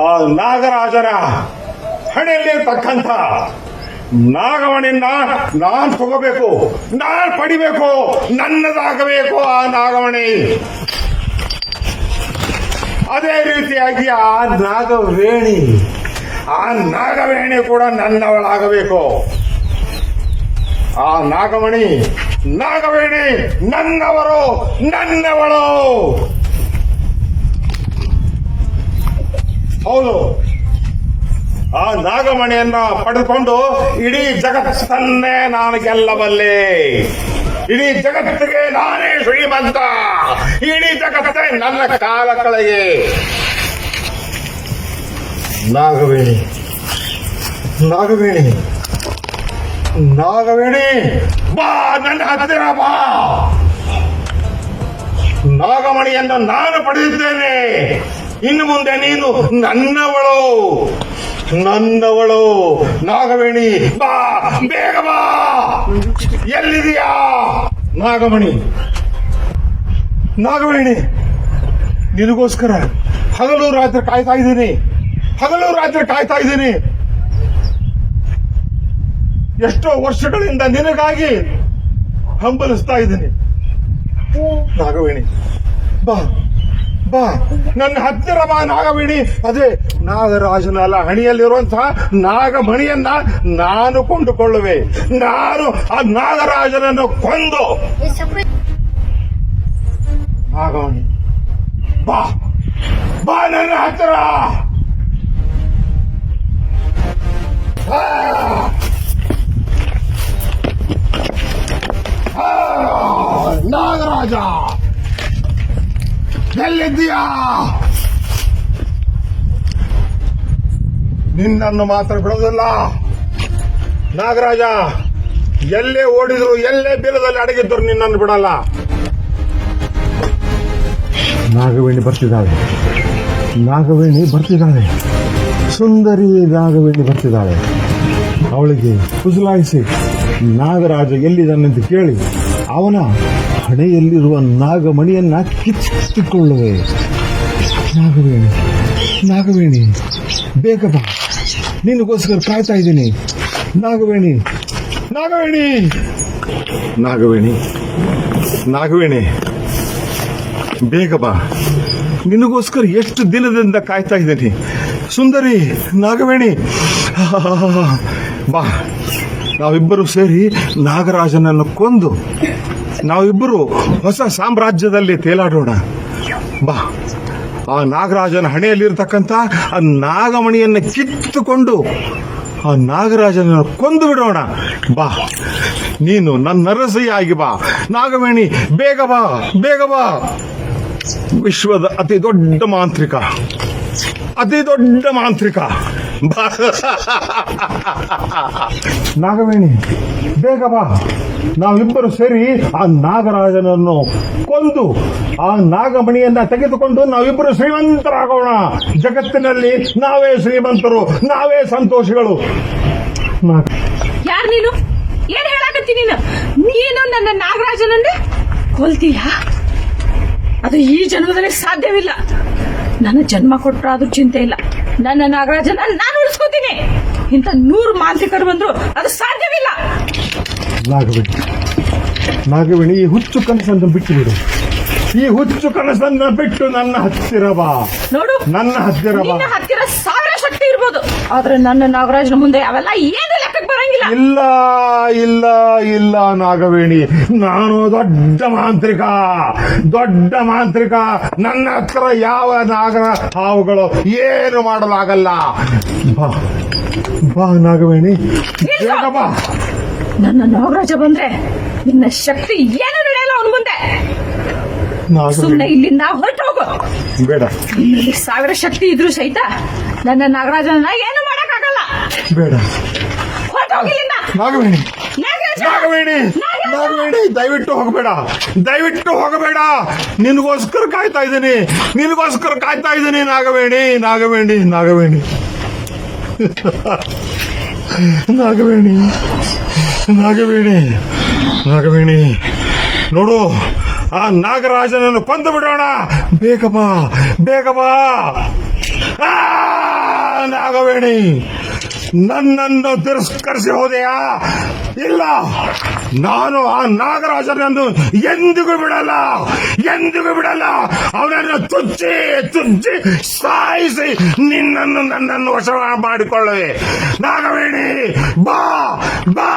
ಆ ನಾಗರಾಜನ ಹಣೆಯಲ್ಲಿರ್ತಕ್ಕಂಥ ನಾಗಮಣಿಯನ್ನ ನಾನ್ ತಗೋಬೇಕು, ನಾನ್ ಪಡಿಬೇಕು, ನನ್ನದಾಗಬೇಕು ಆ ನಾಗಮಣಿ. ಅದೇ ರೀತಿಯಾಗಿ ಆ ನಾಗವೇಣಿ ಕೂಡ ನನ್ನವಳಾಗಬೇಕು. ಆ ನಾಗವೇಣಿ ನನ್ನವಳು. ಹೌದು, ಆ ನಾಗಮಣಿಯನ್ನ ಪಡೆದುಕೊಂಡು ಇಡೀ ಜಗತ್ತನ್ನೇ ನಾನು ಗೆಲ್ಲಬಲ್ಲೆ. ಇಡೀ ಜಗತ್ತಿಗೆ ನಾನೇ ಶ್ರೀಮಂತ. ಇಡೀ ಜಗತ್ತೇ ನನ್ನ ಕಾಲ ಕೆಳಗೆ. ನಾಗವೇಣಿ ಬಾ, ನನ್ನ ಹತ್ತಿರ ಬಾ. ನಾಗಮಣಿಯನ್ನು ನಾನು ಪಡೆದಿದ್ದೇನೆ. ಇನ್ನು ಮುಂದೆ ನೀನು ನನ್ನವಳು. ನಾಗವೇಣಿ ಬಾ, ಬೇಗ ಬಾ. ಎಲ್ಲಿದೆಯಾ ನಾಗವೇಣಿ? ನಿನಗೋಸ್ಕರ ಹಗಲು ರಾತ್ರಿ ಕಾಯ್ತಾ ಇದ್ದೀನಿ. ಎಷ್ಟೋ ವರ್ಷಗಳಿಂದ ನಿನಗಾಗಿ ಹಂಬಲಿಸ್ತಾ ಇದ್ದೀನಿ. ನಾಗವೇಣಿ ಬಾ, ನನ್ನ ಹತ್ತಿರ ಬಾ ನಾಗವೇಣಿ. ಅದೇ ನಾಗರಾಜನ ಹಣಿಯಲ್ಲಿರುವಂತಹ ನಾಗಮಣಿಯನ್ನ ನಾನು ಕೊಂಡುಕೊಳ್ಳುವೆ. ನಾನು ಆ ನಾಗರಾಜನನ್ನು ಕೊಂದು ನಾಗಮಣಿ ಬಾ, ನನ್ನ ಹತ್ತಿರ. ನಾಗರಾಜ ಎಲ್ಲಿದ್ದೀಯಾ? ನಿನ್ನನ್ನು ಮಾತ್ರ ಬಿಡೋದಿಲ್ಲ ನಾಗರಾಜ. ಎಲ್ಲೇ ಓಡಿದ್ರು, ಎಲ್ಲೇ ಬೀರದಲ್ಲಿ ಅಡಗಿದ್ರು ನಿನ್ನನ್ನು ಬಿಡಲ್ಲ. ನಾಗವೇಣಿ ಬರ್ತಿದ್ದಾಳೆ. ಸುಂದರಿ ನಾಗವೇಣಿ ಬರ್ತಿದ್ದಾಳೆ. ಅವಳಿಗೆ ಕುಸಲಾಯಿಸಿ ನಾಗರಾಜ ಎಲ್ಲಿದ್ದಾನೆಂದು ಕೇಳಿ ಅವನ ಹಣೆಯಲ್ಲಿರುವ ನಾಗಮಣಿಯನ್ನ ಕಿತ್ತುಕೊಳ್ಳುವೆ. ನಾಗವೇಣಿ ಬೇಗ ಬಾ, ನಿನಗೋಸ್ಕರ ಕಾಯ್ತಾ ಇದ್ದೀನಿ. ನಾಗವೇಣಿ ಬೇಗ ಬಾ, ನಿನಗೋಸ್ಕರ ಎಷ್ಟು ದಿನದಿಂದ ಕಾಯ್ತಾ ಇದ್ದೀನಿ. ಸುಂದರಿ ನಾಗವೇಣಿ ಬಾ, ನಾವಿಬ್ಬರು ಸೇರಿ ನಾಗರಾಜನನ್ನು ಕೊಂದು ನಾವಿಬ್ಬರು ಹೊಸ ಸಾಮ್ರಾಜ್ಯದಲ್ಲಿ ತೇಲಾಡೋಣ. ಬಾ, ಆ ನಾಗರಾಜನ ಹಣೆಯಲ್ಲಿರ್ತಕ್ಕಂಥ ಆ ನಾಗಮಣಿಯನ್ನು ಕಿತ್ತುಕೊಂಡು ಆ ನಾಗರಾಜನನ್ನು ಕೊಂದು ಬಿಡೋಣ. ಬಾ, ನೀನು ನನ್ನ ಅರಸಿಯಾಗಿ ಬಾ ನಾಗವೇಣಿ. ಬೇಗ ಬಾ. ವಿಶ್ವದ ಅತಿ ದೊಡ್ಡ ಮಾಂತ್ರಿಕ ಬಾ. ನಾಗವೇಣಿ ಬೇಗ ಬಾ, ನಾವಿಬ್ಬರು ಸೇರಿ ಆ ನಾಗರಾಜನನ್ನು ಕೊಂದು ಆ ನಾಗಮಣಿಯನ್ನ ತೆಗೆದುಕೊಂಡು ನಾವಿಬ್ಬರು ಶ್ರೀಮಂತರಾಗೋಣ. ಜಗತ್ತಿನಲ್ಲಿ ನಾವೇ ಶ್ರೀಮಂತರು, ನಾವೇ ಸಂತೋಷಿಗಳು. ಯಾರು ನೀನು? ಏನ್ ಹೇಳಾಕತ್ತಿ ನೀನು ನನ್ನ ನಾಗರಾಜನನ್ನೇ ಕೊಲ್ತೀಯಾ? ಅದು ಈ ಜನ್ಮದಲ್ಲಿ ಸಾಧ್ಯವಿಲ್ಲ. ನನ್ನ ಜನ್ಮ ಕೊಟ್ಟರಾದ್ರೂ ಚಿಂತೆ ಇಲ್ಲ. ನನ್ನ ನಾಗರಾಜನ ನಾನು ಉಳಿಸ್ಕೋತೀನಿ. ಇಂಥ 100 ಮಾಂತ್ರಿಕರು ಬಂದ್ರು ಅದು ಸಾಧ್ಯವಿಲ್ಲ. ನಾಗವೇಣಿ, ಈ ಹುಚ್ಚು ಕನಸನ್ನು ಬಿಟ್ಟು ಬಿಡು. ನನ್ನ ಹತ್ತಿರ ಬಾ. ನೋಡು, ನನ್ನ ಹತ್ತಿರ ಬಾ. ನಿನ್ನ ಹತ್ತಿರ 1000 ಶಕ್ತಿ ಇರ್ಬೋದು, ಆದ್ರೆ ನನ್ನ ನಾಗರಾಜನ ಮುಂದೆ ಅವೆಲ್ಲ ಏನು ಲೆಕ್ಕಕ್ಕೆ ಬರಂಗಿಲ್ಲ. ಇಲ್ಲ ನಾಗವೇಣಿ, ನಾನು ದೊಡ್ಡ ಮಾಂತ್ರಿಕ. ನನ್ನ ಹತ್ರ ಯಾವ ನಾಗರ ಹಾವುಗಳು ಏನು ಮಾಡಲಾಗಲ್ಲ. ಬಾ ನಾಗವೇಣಿ, ಬೇಗ ಬಾ. ನನ್ನ ನಾಗರಾಜ ಬಂದ್ರೆ ನಿನ್ನ ಶಕ್ತಿ ಏನು ನಡೆಯಲ್ಲ ಅವನ ಮುಂದೆ. ಸುಮ್ಮನೆ ಇಲ್ಲಿಂದ ಹೊರಟು ಹೋಗು. ಬೇಡ, ನಿನ್ನಲ್ಲಿ 1000 ಶಕ್ತಿ ಇದ್ರು ಸಹಿತ ನನ್ನ ನಾಗರಾಜನ ಏನು ಮಾಡಕ್ಕಾಗಲ್ಲ. ಬೇಡ, ಹೊರಟು ಹೋಗಿಲ್ಲಿಂದ. ನಾಗವೇಣಿ, ದಯವಿಟ್ಟು ಹೋಗಬೇಡ. ನಿನಗೋಸ್ಕರ ಕಾಯ್ತಾ ಇದ್ದೀನಿ. ನಾಗವೇಣಿ ನೋಡು, ಆ ನಾಗರಾಜನನ್ನು ಕೊಂದು ಬಿಡೋಣ. ಬೇಗ ಬಾ. ಆ, ನಾಗವೇಣಿ ನನ್ನನ್ನು ತಿರಸ್ಕರಿಸಿ ಹೋದೆಯಾ? ಇಲ್ಲ, ನಾನು ಆ ನಾಗರಾಜನನ್ನು ಎಂದಿಗೂ ಬಿಡಲ್ಲ, ಎಂದಿಗೂ ಬಿಡಲ್ಲ. ಅವನನ್ನು ಚುಚ್ಚಿ ಚುಚ್ಚಿ ಸಾಯಿಸಿ ನನ್ನನ್ನು ವಶ ಮಾಡಿಕೊಳ್ಳುವೆ. ನಾಗವೇಣಿ ಬಾ ಬಾ.